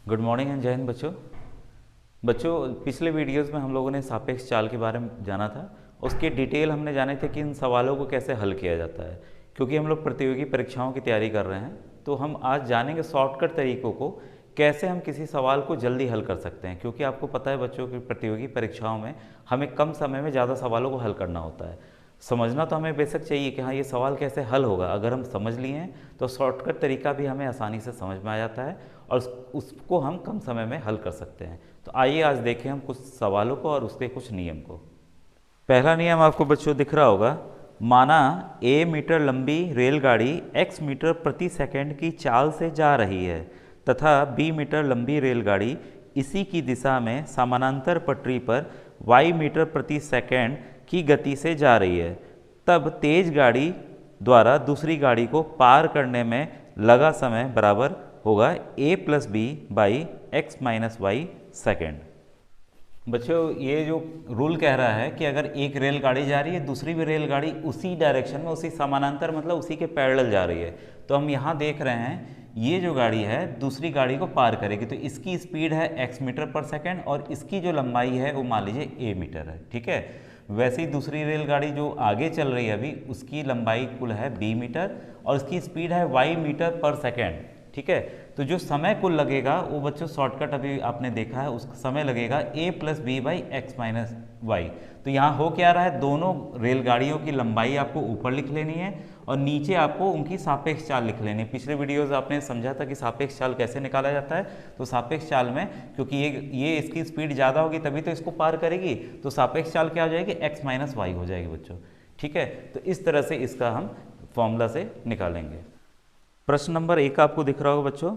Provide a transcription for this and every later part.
Good morning and जय हिंद बच्चों। पिछले वीडियोस में हम लोगों ने सापेक्ष चाल के बारे में जाना था। उसके डिटेल हमने जाने थे कि इन सवालों को कैसे हल किया जाता है। क्योंकि हम लोग प्रतियोगी परीक्षाओं की तैयारी कर रहे हैं तो हम आज जानेंगे शॉर्टकट तरीकों को, कैसे हम किसी सवाल को जल्दी हल कर सकते हैं। क्योंकि आपको पता है बच्चों की प्रतियोगी परीक्षाओं में हमें कम समय में ज़्यादा सवालों को हल करना होता है। समझना तो हमें बेशक चाहिए कि हाँ ये सवाल कैसे हल होगा। अगर हम समझ लिए हैं तो शॉर्टकट तरीका भी हमें आसानी से समझ में आ जाता है और उसको हम कम समय में हल कर सकते हैं। तो आइए आज देखें हम कुछ सवालों को और उसके कुछ नियम को। पहला नियम आपको बच्चों दिख रहा होगा। माना ए मीटर लंबी रेलगाड़ी x मीटर प्रति सेकंड की चाल से जा रही है तथा b मीटर लंबी रेलगाड़ी इसी की दिशा में समानांतर पटरी पर y मीटर प्रति सेकंड की गति से जा रही है। तब तेज गाड़ी द्वारा दूसरी गाड़ी को पार करने में लगा समय बराबर होगा a plus B by X minus Y second. बच्चों ये जो रूल कह रहा है कि अगर एक रेलगाड़ी जा रही है दूसरी भी रेलगाड़ी उसी डायरेक्शन में, उसी समानांतर मतलब उसी के पैरेलल जा रही है, तो हम यहाँ देख रहे हैं ये जो गाड़ी है दूसरी गाड़ी को पार करेगी तो इसकी स्पीड है x मीटर पर सेकेंड और इसकी जो लंबाई है वो मान लीजिए a मीटर है। ठीक है, वैसे ही दूसरी रेलगाड़ी जो आगे चल रही है अभी उसकी लंबाई कुल है b मीटर और उसकी स्पीड है y मीटर पर सेकेंड। ठीक है, तो जो समय कुल लगेगा वो बच्चों शॉर्टकट अभी आपने देखा है, उसका समय लगेगा a plus B by X minus Y. तो यहाँ हो क्या रहा है, दोनों रेलगाड़ियों की लंबाई आपको ऊपर लिख लेनी है और नीचे आपको उनकी सापेक्ष चाल लिख लेनी है। पिछले वीडियोस आपने समझा था कि सापेक्ष चाल कैसे निकाला जाता है। तो सापेक्ष चाल में क्योंकि ये इसकी स्पीड ज़्यादा होगी तभी तो इसको पार करेगी, तो सापेक्ष चाल क्या हो जाएगी, एक्स माइनस वाई हो जाएगी बच्चों। ठीक है, तो इस तरह से इसका हम फॉर्मूला से निकालेंगे। प्रश्न नंबर 1 आपको दिख रहा होगा बच्चों।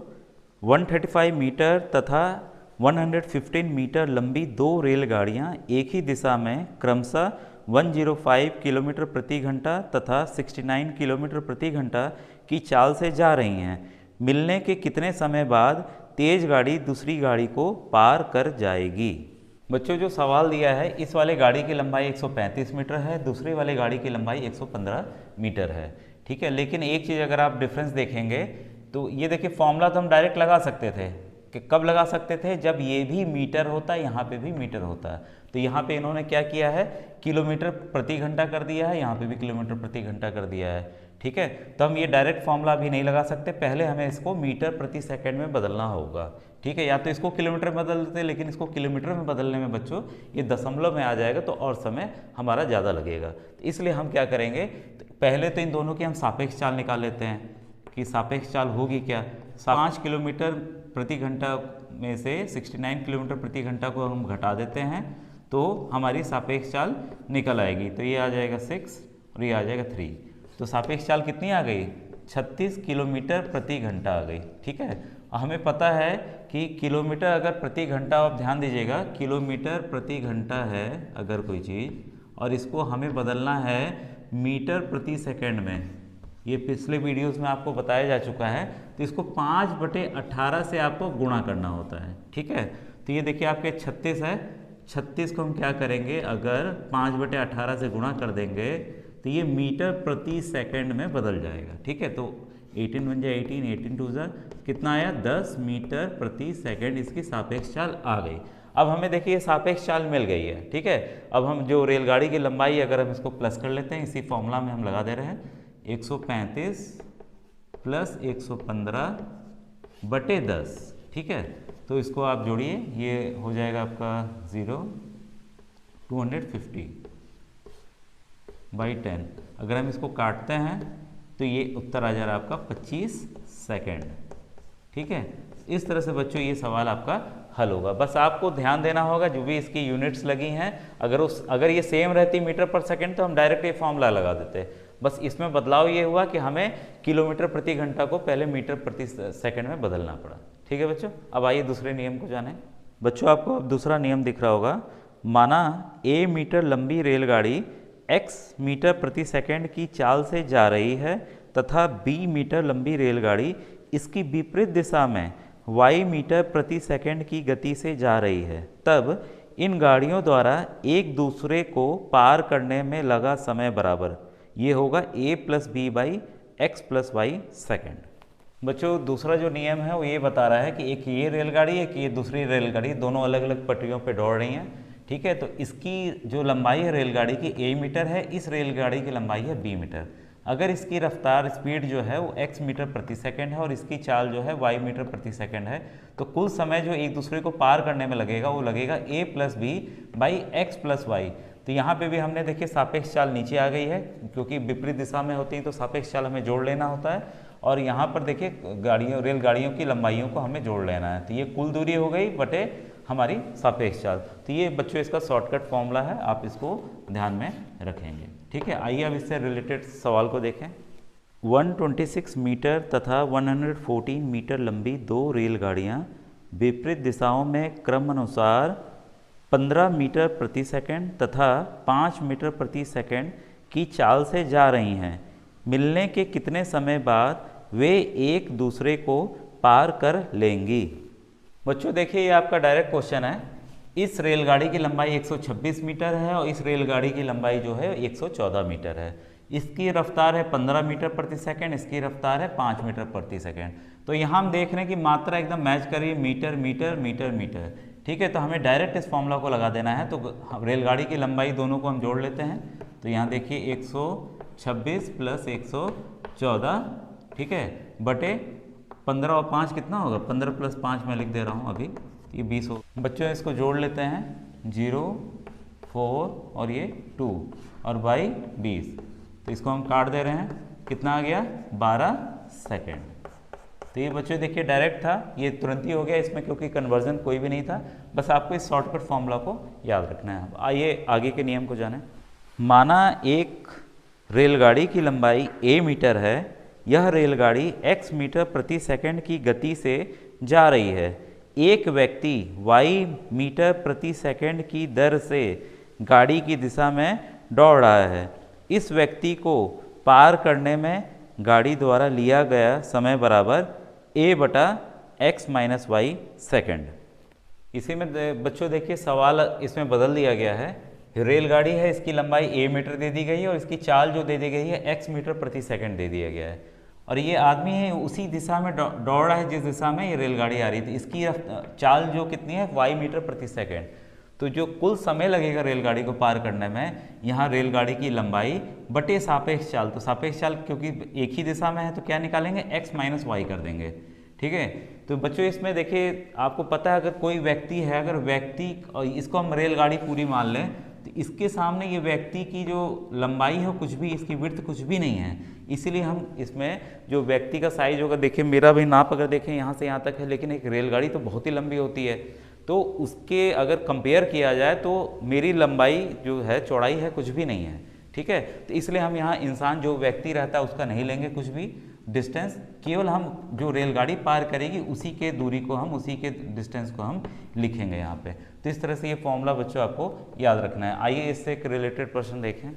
135 मीटर तथा 115 मीटर लंबी दो रेलगाड़ियां एक ही दिशा में क्रमशः 105 किलोमीटर प्रति घंटा तथा 69 किलोमीटर प्रति घंटा की चाल से जा रही हैं। मिलने के कितने समय बाद तेज गाड़ी दूसरी गाड़ी को पार कर जाएगी। बच्चों जो सवाल दिया है, इस वाले गाड़ी की लंबाई 135 मीटर है, दूसरी वाले गाड़ी की लंबाई 115 मीटर है। ठीक है, लेकिन एक चीज़ अगर आप डिफरेंस देखेंगे तो ये देखिए फॉर्मूला तो हम डायरेक्ट लगा सकते थे कि कब लगा सकते थे, जब ये भी मीटर होता है यहाँ पे भी मीटर होता है। तो यहाँ पे इन्होंने क्या किया है, किलोमीटर प्रति घंटा कर दिया है, यहाँ पे भी किलोमीटर प्रति घंटा कर दिया है। ठीक है, तो हम ये डायरेक्ट फॉर्मूला भी नहीं लगा सकते, पहले हमें इसको मीटर प्रति सेकंड में बदलना होगा। ठीक है, या तो इसको किलोमीटर में बदल देते, लेकिन इसको किलोमीटर में बदलने में बच्चों ये दशमलव में आ जाएगा तो और समय हमारा ज़्यादा लगेगा। तो इसलिए हम क्या करेंगे, पहले तो इन दोनों की हम सापेक्ष चाल निकाल लेते हैं कि सापेक्ष चाल होगी क्या। 5 किलोमीटर प्रति घंटा में से 69 किलोमीटर प्रति घंटा को हम घटा देते हैं तो हमारी सापेक्ष चाल निकल आएगी। तो ये आ जाएगा 6 और ये आ जाएगा 3। तो सापेक्ष चाल कितनी आ गई, 36 किलोमीटर प्रति घंटा आ गई। ठीक है, हमें पता है कि किलोमीटर अगर प्रति घंटा, आप ध्यान दीजिएगा, किलोमीटर प्रति घंटा है अगर कोई चीज़ और इसको हमें बदलना है मीटर प्रति सेकंड में, ये पिछले वीडियोस में आपको बताया जा चुका है। तो इसको 5/18 से आपको गुणा करना होता है। ठीक है, तो ये देखिए आपके 36 है, 36 को हम क्या करेंगे, अगर 5/18 से गुणा कर देंगे तो ये मीटर प्रति सेकंड में बदल जाएगा। ठीक है, तो 18 बन जाए 18, 18 टू ज़ा कितना आया, 10 मीटर प्रति सेकंड इसकी सापेक्ष चाल आ गई। अब हमें देखिए सापेक्ष चाल मिल गई है। ठीक है, अब हम जो रेलगाड़ी की लंबाई अगर हम इसको प्लस कर लेते हैं, इसी फॉर्मूला में हम लगा दे रहे हैं 135 प्लस 115/10। ठीक है, तो इसको आप जोड़िए, ये हो जाएगा आपका 250/10। अगर हम इसको काटते हैं तो ये उत्तर आ जा रहा है आपका 25 सेकेंड। ठीक है, इस तरह से बच्चों ये सवाल आपका हल होगा। बस आपको ध्यान देना होगा जो भी इसकी यूनिट्स लगी हैं, अगर ये सेम रहती मीटर पर सेकंड तो हम डायरेक्ट ये फॉर्मूला लगा देते। बस इसमें बदलाव ये हुआ कि हमें किलोमीटर प्रति घंटा को पहले मीटर प्रति सेकंड में बदलना पड़ा। ठीक है बच्चों, अब आइए दूसरे नियम को जानें। बच्चों आपको अब दूसरा नियम दिख रहा होगा। माना a मीटर लंबी रेलगाड़ी x मीटर प्रति सेकंड की चाल से जा रही है तथा b मीटर लंबी रेलगाड़ी इसकी विपरीत दिशा में y मीटर प्रति सेकंड की गति से जा रही है। तब इन गाड़ियों द्वारा एक दूसरे को पार करने में लगा समय बराबर ये होगा a plus B by X plus Y second. बच्चों दूसरा जो नियम है वो ये बता रहा है कि एक ये रेलगाड़ी एक ये दूसरी रेलगाड़ी दोनों अलग अलग पटरियों पे दौड़ रही हैं, ठीक है। तो इसकी जो लंबाई है रेलगाड़ी की a मीटर है, इस रेलगाड़ी की लंबाई है b मीटर। अगर इसकी रफ्तार स्पीड जो है वो x मीटर प्रति सेकंड है और इसकी चाल जो है y मीटर प्रति सेकंड है, तो कुल समय जो एक दूसरे को पार करने में लगेगा वो लगेगा a plus B by X plus Y. तो यहाँ पे भी हमने देखिए सापेक्ष चाल नीचे आ गई है, क्योंकि विपरीत दिशा में होती है तो सापेक्ष चाल हमें जोड़ लेना होता है। और यहाँ पर देखिए रेलगाड़ियों की लंबाइयों को हमें जोड़ लेना है। तो ये कुल दूरी हो गई बटे हमारी सापेक्ष चाल। तो ये बच्चों इसका शॉर्टकट फॉर्मूला है, आप इसको ध्यान में रखेंगे, ठीक है। आइए अब इससे रिलेटेड सवाल को देखें। 126 मीटर तथा 114 मीटर लंबी दो रेलगाड़ियाँ विपरीत दिशाओं में क्रमानुसार 15 मीटर प्रति सेकंड तथा 5 मीटर प्रति सेकंड की चाल से जा रही हैं। मिलने के कितने समय बाद वे एक दूसरे को पार कर लेंगी। बच्चों देखिए ये आपका डायरेक्ट क्वेश्चन है। इस रेलगाड़ी की लंबाई 126 मीटर है और इस रेलगाड़ी की लंबाई जो है 114 मीटर है। इसकी रफ्तार है 15 मीटर प्रति सेकंड, इसकी रफ्तार है 5 मीटर प्रति सेकंड। तो यहाँ हम देख रहे हैं कि मात्रा एकदम मैच कर रही है, मीटर मीटर मीटर मीटर, ठीक है। तो हमें डायरेक्ट इस फॉर्मूला को लगा देना है। तो रेलगाड़ी की लंबाई दोनों को हम जोड़ लेते हैं। तो यहाँ देखिए 126 प्लस 114, ठीक है, बटे 15 और 5 कितना होगा, 15 प्लस 5 मैं लिख दे रहा हूँ अभी, ये 20 हो। बच्चों इसको जोड़ लेते हैं, 0 4 और ये 2 और बाई 20। तो इसको हम काट दे रहे हैं, कितना आ गया 12 सेकेंड। तो ये बच्चों देखिए डायरेक्ट था, ये तुरंत ही हो गया इसमें, क्योंकि कन्वर्जन कोई भी नहीं था। बस आपको इस शॉर्टकट फॉर्मूला को याद रखना है। आइए आगे के नियम को जानें। माना एक रेलगाड़ी की लंबाई a मीटर है, यह रेलगाड़ी x मीटर प्रति सेकंड की गति से जा रही है। एक व्यक्ति y मीटर प्रति सेकंड की दर से गाड़ी की दिशा में दौड़ रहा है। इस व्यक्ति को पार करने में गाड़ी द्वारा लिया गया समय बराबर a बटा x माइनस वाई सेकेंड। इसी में बच्चों देखिए सवाल इसमें बदल दिया गया है। रेलगाड़ी है, इसकी लंबाई a मीटर दे दी गई है और इसकी चाल जो दे दी गई है x मीटर प्रति सेकंड दे दिया गया है। और ये आदमी है उसी दिशा में दौड़ रहा है जिस दिशा में ये रेलगाड़ी आ रही थी। इसकी चाल जो कितनी है y मीटर प्रति सेकंड। तो जो कुल समय लगेगा रेलगाड़ी को पार करने में, यहाँ रेलगाड़ी की लंबाई बटे सापेक्ष चाल। तो सापेक्ष चाल क्योंकि एक ही दिशा में है तो क्या निकालेंगे, x माइनस वाई कर देंगे, ठीक है। तो बच्चों इसमें देखिए आपको पता है अगर कोई व्यक्ति है, अगर व्यक्ति इसको हम रेलगाड़ी पूरी मान लें तो इसके सामने ये व्यक्ति की जो लंबाई है कुछ भी, इसकी विड्थ कुछ भी नहीं है। इसीलिए हम इसमें जो व्यक्ति का साइज होगा, देखिए मेरा भी नाप अगर देखें यहाँ से यहाँ तक है, लेकिन एक रेलगाड़ी तो बहुत ही लंबी होती है। तो उसके अगर कंपेयर किया जाए तो मेरी लंबाई जो है चौड़ाई है कुछ भी नहीं है, ठीक है। तो इसलिए हम यहाँ इंसान जो व्यक्ति रहता है उसका नहीं लेंगे कुछ भी डिस्टेंस, केवल हम जो रेलगाड़ी पार करेगी उसी के दूरी को हम, उसी के डिस्टेंस को हम लिखेंगे यहाँ पे। तो इस तरह से ये फॉर्मूला बच्चों आपको याद रखना है। आइए इससे एक रिलेटेड प्रश्न देखें।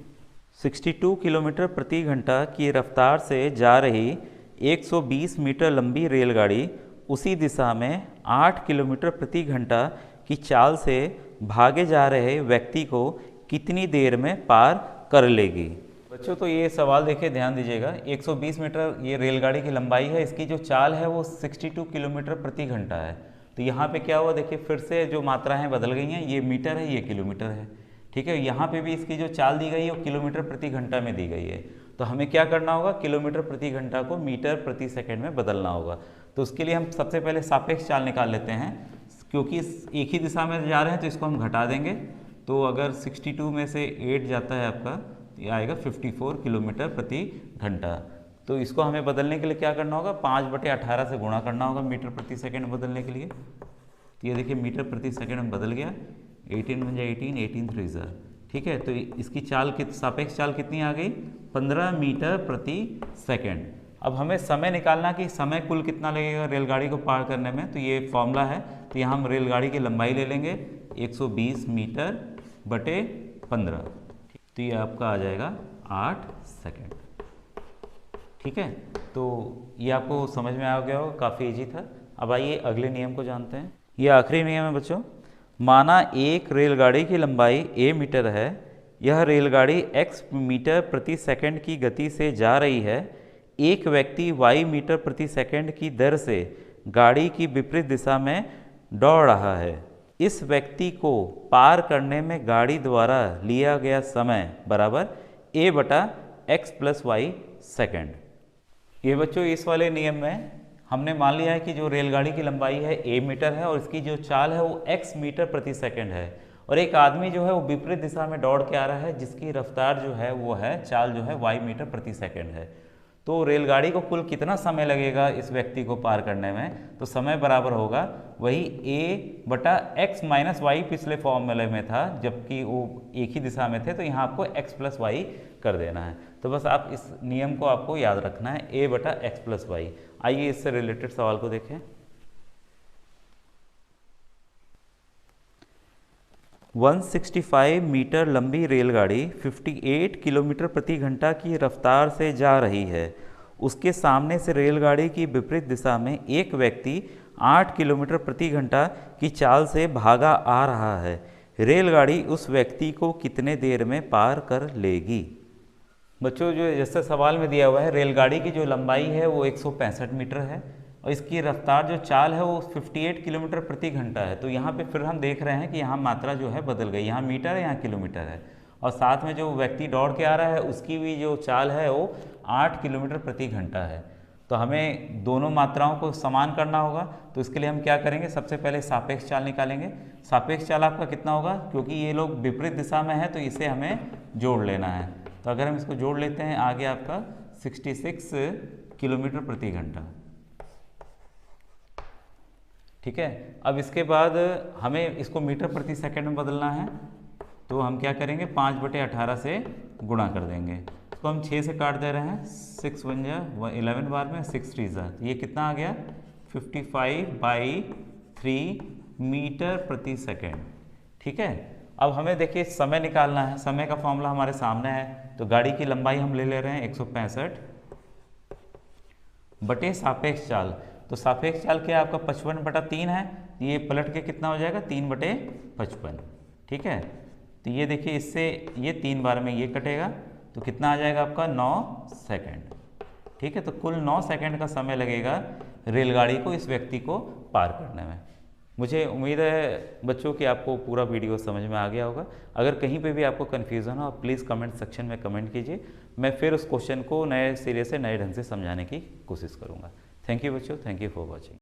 62 किलोमीटर प्रति घंटा की रफ्तार से जा रही 120 मीटर लंबी रेलगाड़ी उसी दिशा में 8 किलोमीटर प्रति घंटा की चाल से भागे जा रहे व्यक्ति को कितनी देर में पार कर लेगी। बच्चों तो ये सवाल देखिए ध्यान दीजिएगा, 120 मीटर ये रेलगाड़ी की लंबाई है, इसकी जो चाल है वो 62 किलोमीटर प्रति घंटा है। तो यहाँ पे क्या हुआ देखिए, फिर से जो मात्राएं बदल गई हैं, ये मीटर है ये किलोमीटर है, ठीक है। यहाँ पे भी इसकी जो चाल दी गई है वो किलोमीटर प्रति घंटा में दी गई है। तो हमें क्या करना होगा, किलोमीटर प्रति घंटा को मीटर प्रति सेकंड में बदलना होगा। तो उसके लिए हम सबसे पहले सापेक्ष चाल निकाल लेते हैं, क्योंकि एक ही दिशा में जा रहे हैं तो इसको हम घटा देंगे। तो अगर 62 में से 8 जाता है आपका, ये आएगा 54 किलोमीटर प्रति घंटा। तो इसको हमें बदलने के लिए क्या करना होगा, 5/18 से गुणा करना होगा मीटर प्रति सेकंड बदलने के लिए। तो ये देखिए मीटर प्रति सेकंड में बदल गया, 18 बन जाए 18, 18 3 ठीक है। तो इसकी चाल सापेक्ष चाल कितनी आ गई, 15 मीटर प्रति सेकंड। अब हमें समय निकालना कि समय कुल कितना लगेगा रेलगाड़ी को पार करने में। तो ये फॉर्मूला है, तो यहाँ हम रेलगाड़ी की लंबाई ले लेंगे 120 मीटर बटे 15, तो ये आपका आ जाएगा 8 सेकंड, ठीक है। तो ये आपको समझ में आ गया होगा, काफ़ी इजी था। अब आइए अगले नियम को जानते हैं। ये आखिरी नियम है बच्चों। माना एक रेलगाड़ी की लंबाई a मीटर है, यह रेलगाड़ी x मीटर प्रति सेकंड की गति से जा रही है। एक व्यक्ति y मीटर प्रति सेकंड की दर से गाड़ी की विपरीत दिशा में दौड़ रहा है। इस व्यक्ति को पार करने में गाड़ी द्वारा लिया गया समय बराबर a बटा एक्स प्लस वाई सेकेंड। ये बच्चों इस वाले नियम में हमने मान लिया है कि जो रेलगाड़ी की लंबाई है a मीटर है और इसकी जो चाल है वो x मीटर प्रति सेकंड है, और एक आदमी जो है वो विपरीत दिशा में दौड़ के आ रहा है जिसकी रफ्तार जो है वो है चाल जो है y मीटर प्रति सेकंड है। तो रेलगाड़ी को कुल कितना समय लगेगा इस व्यक्ति को पार करने में, तो समय बराबर होगा वही a बटा एक्स माइनस वाई पिछले फॉर्मूले में था जबकि वो एक ही दिशा में थे, तो यहाँ आपको x प्लस वाई कर देना है। तो बस आप इस नियम को आपको याद रखना है, a बटा एक्स प्लस वाई। आइए इससे रिलेटेड सवाल को देखें। 165 मीटर लंबी रेलगाड़ी 58 किलोमीटर प्रति घंटा की रफ्तार से जा रही है। उसके सामने से रेलगाड़ी की विपरीत दिशा में एक व्यक्ति 8 किलोमीटर प्रति घंटा की चाल से भागा आ रहा है। रेलगाड़ी उस व्यक्ति को कितने देर में पार कर लेगी। बच्चों जो जैसे सवाल में दिया हुआ है, रेलगाड़ी की जो लंबाई है वो 165 मीटर है और इसकी रफ्तार जो चाल है वो 58 किलोमीटर प्रति घंटा है। तो यहाँ पे फिर हम देख रहे हैं कि यहाँ मात्रा जो है बदल गई, यहाँ मीटर है यहाँ किलोमीटर है, और साथ में जो व्यक्ति दौड़ के आ रहा है उसकी भी जो चाल है वो 8 किलोमीटर प्रति घंटा है। तो हमें दोनों मात्राओं को समान करना होगा, तो इसके लिए हम क्या करेंगे, सबसे पहले सापेक्ष चाल निकालेंगे। सापेक्ष चाल आपका कितना होगा, क्योंकि ये लोग विपरीत दिशा में है तो इसे हमें जोड़ लेना है। तो अगर हम इसको जोड़ लेते हैं, आगे आपका 66 किलोमीटर प्रति घंटा। ठीक है, अब इसके बाद हमें इसको मीटर प्रति सेकंड में बदलना है, तो हम क्या करेंगे 5/18 से गुणा कर देंगे। इसको हम 6 से काट दे रहे हैं, 6 बन जा 11 बार में 6 3 जा, ये कितना आ गया 55/3 मीटर प्रति सेकंड। ठीक है, अब हमें देखिए समय निकालना है। समय का फॉर्मूला हमारे सामने है, तो गाड़ी की लंबाई हम ले रहे हैं 165 बटे सापेक्ष चाल। तो सापेक्ष चाल क्या आपका 55/3 है, ये पलट के कितना हो जाएगा 3/55। ठीक है, तो ये देखिए इससे ये 3 बार में ये कटेगा तो कितना आ जाएगा आपका 9 सेकंड। ठीक है, तो कुल 9 सेकंड का समय लगेगा रेलगाड़ी को इस व्यक्ति को पार करने में। मुझे उम्मीद है बच्चों कि आपको पूरा वीडियो समझ में आ गया होगा। अगर कहीं पे भी आपको कन्फ्यूज़न हो आप प्लीज़ कमेंट सेक्शन में कमेंट कीजिए, मैं फिर उस क्वेश्चन को नए सिरे से नए ढंग से समझाने की कोशिश करूँगा। थैंक यू बच्चों, थैंक यू फॉर वॉचिंग।